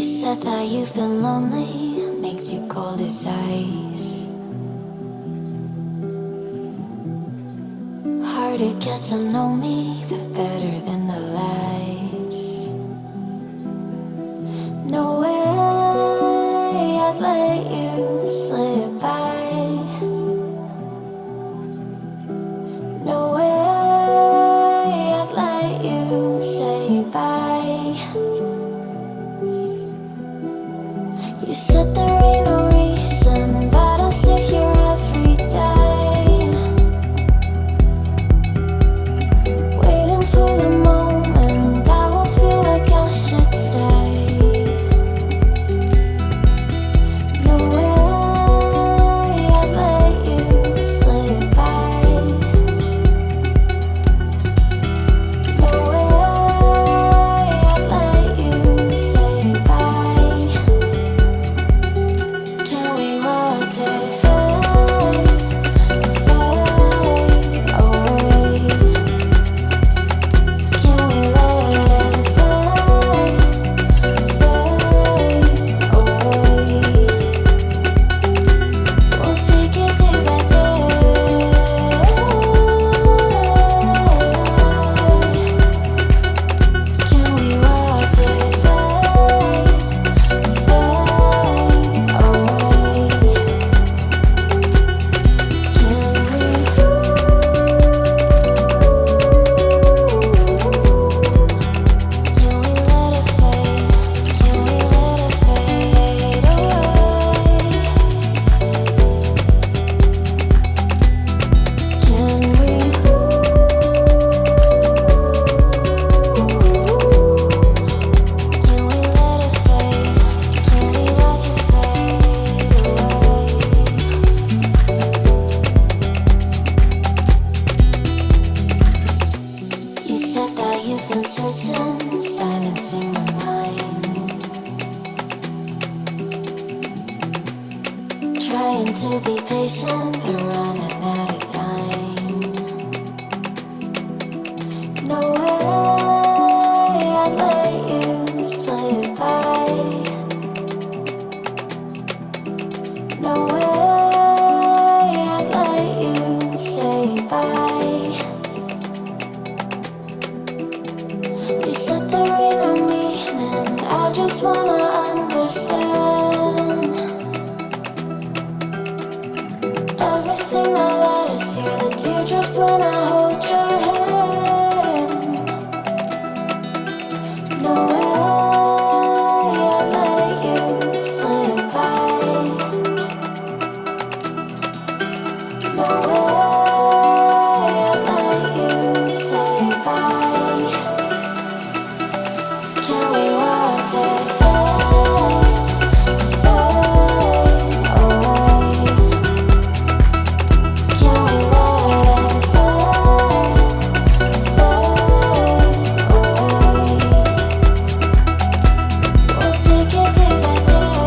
said that you've been lonely, makes you cold as ice. Hard to get to know me, but better than the lies. No way I'd let you slip by. No way I'd let you say bye. You said there ain't no reason, but I'll sit here every day, waiting for the moment I won't feel like I should stay. No way I'd let you slip by. No way I'd let you say bye. Can we watch it fade, fade away? Can we let it fade, fade away? We'll take it day by day. Can we watch it fade, fade away? You said that you've been searching, silencing your mind, trying to be patient, but running out of time. No way I'd let you slip by. No way I'd let you say bye. You said there ain't no meaning, I just wanna understand everything that led us here, the teardrops when I hold your hand. No way I'd let you slip by. No way I'd let you say bye. Can we watch it fade, fade away? Can we let it fade, fade away? We'll take it day by day.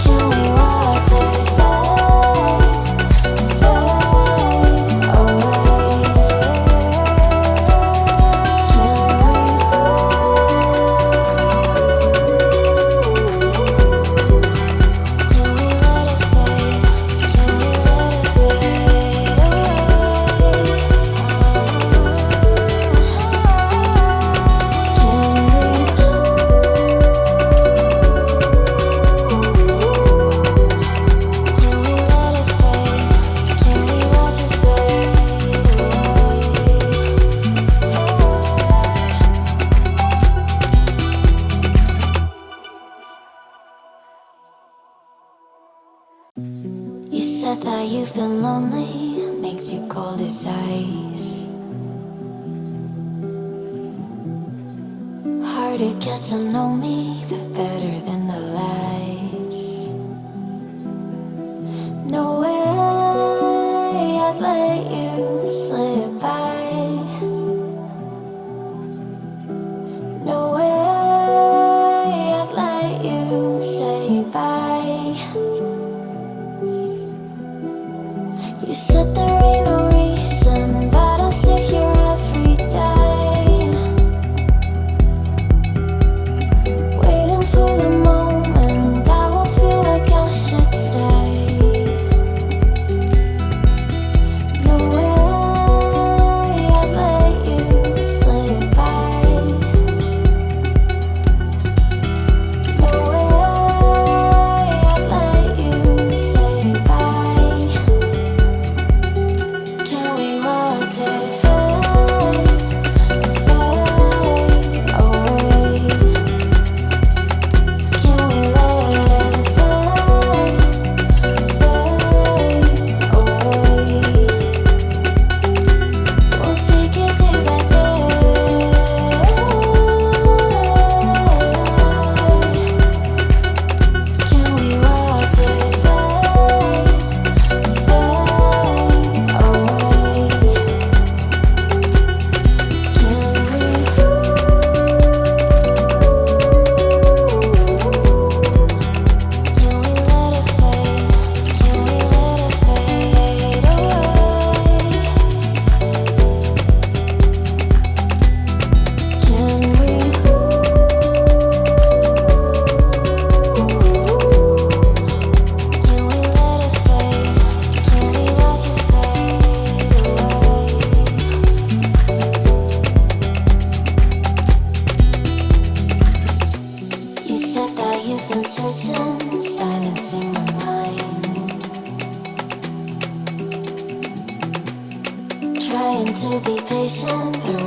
Can we watch it fade, fade away? You said that you've been lonely, makes you cold as ice. Hard to get to know me, but better than the lies. No way I'd let you slip by. No way I'd let you say bye. You said there ain't no reason, but I'll sit here every day. patient, but